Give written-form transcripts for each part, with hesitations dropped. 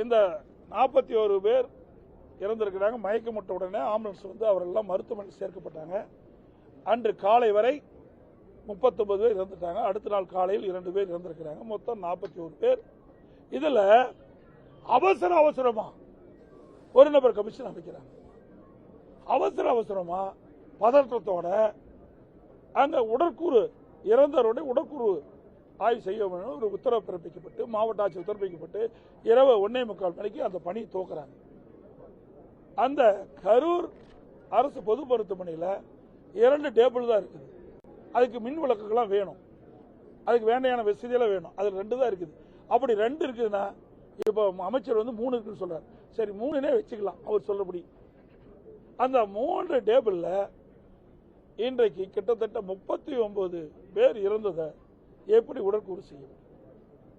இந்த 41 பேர் இறந்திருக்கிறாங்க. மயக்கமுட்ட உடனே ஆம்புலன்ஸ் வந்து அவரெல்லாம் மருத்துவமனையில் சேர்க்கப்பட்டாங்க. அன்று காலை வரை 39 பேர் இறந்துட்டாங்க. அடுத்த நாள் காலையில் 2 பேர் இறந்திருக்கிறாங்க. மொத்தம் 41 பேர். இதுல அவசரமா ஒரு நபர் கமிஷன் அமைக்கிறாங்க. அவசரமா பதற்றத்தோட அங்க உடற்கூறு இறந்தவருடைய உடற்கூறு ஆய்வு செய்ய வேண்டும் ஒரு உத்தரவு பிறப்பிக்கப்பட்டு மாவட்ட ஆட்சியர் உத்தரப்பிக்கப்பட்டு இரவு 1:45 மணிக்கு அந்த பணி துவக்கிறாங்க. அந்த கரூர் அரசு பொது மருத்துவமனையில் 2 டேபிள் தான் இருக்குது. அதுக்கு மின் விளக்குகள்லாம் வேணும், அதுக்கு வேண்டியான வசதியெல்லாம் வேணும். அதில் 2 தான் இருக்குது. அப்படி 2 இருக்குதுன்னா இப்போ அமைச்சர் வந்து 3 இருக்குன்னு சொல்றாரு. சரி 3னே வச்சுக்கலாம் அவர் சொல்லபடி. அந்த 3 டேபிள்ல இன்றைக்கு கிட்டத்தட்ட 39 பேர் இறந்ததை எப்படி உடற்கூறு செய்யும்?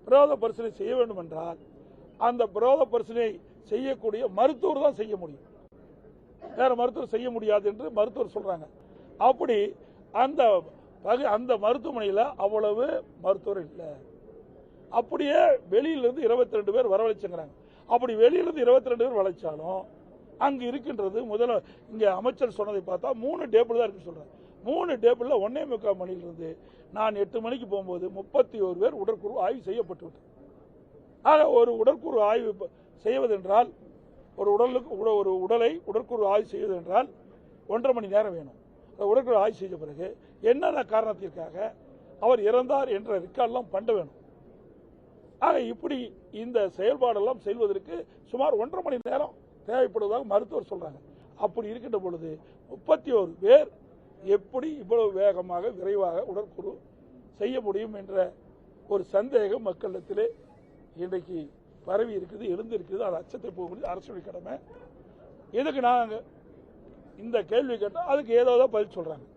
பிரேத பரிசோதனை செய்ய வேண்டும் என்றால் அந்த பிரேத பரிசோதனை செய்யக்கூடிய மருத்துவர் தான் செய்ய முடியும், வேற மருத்துவர் செய்ய முடியாது என்று மருத்துவர் சொல்றாங்க. அப்படி அந்த மருத்துவமனையில் அவ்வளவு மருத்துவர் இல்லை. அப்படியே வெளியிலிருந்து 22 பேர் வரவழைச்சுங்கிறாங்க. அப்படி வெளியிலிருந்து 22 பேர் வளைச்சாலும் அங்கு இருக்கின்றது முதல்ல இங்க அமைச்சர் சொன்னதை பார்த்தா 3 டேபிள் தான் இருக்குன்னு சொல்றாங்க. 3 டேபிள்ல 1:45 மணியிலிருந்து நான் 8 மணிக்கு போகும்போது 31 பேர் உடற்கூறு ஆய்வு செய்யப்பட்டு விட்டது. ஆக ஒரு உடற்கூறு ஆய்வு செய்வதென்றால் ஒரு உடலை உடற்கூறு ஆய்வு செய்வதென்றால் 1.5 மணி நேரம் வேணும். உடற்கூறு ஆய்வு செய்த பிறகு என்னென்ன காரணத்திற்காக அவர் இறந்தார் என்ற ரெக்கார்டெல்லாம் பண்ண வேணும். ஆக இப்படி இந்த செயல்பாடெல்லாம் செய்வதற்கு சுமார் 1.5 மணி நேரம் தேவைப்படுவதாக மருத்துவர் சொல்றாங்க. அப்படி இருக்கின்ற பொழுது 31 பேர் எப்படி இவ்வளவு வேகமாக விரைவாக உடற்கூறு செய்ய முடியும் என்ற ஒரு சந்தேகம் மக்களிடத்திலே இன்றைக்கு பரவி இருக்குது, எழுந்திருக்குது. அது அச்சத்தை போகுது. அரசுடைய கடமை. இதுக்கு நாங்கள் இந்த கேள்வி கேட்டால் அதுக்கு ஏதோ பதில் சொல்றாங்க.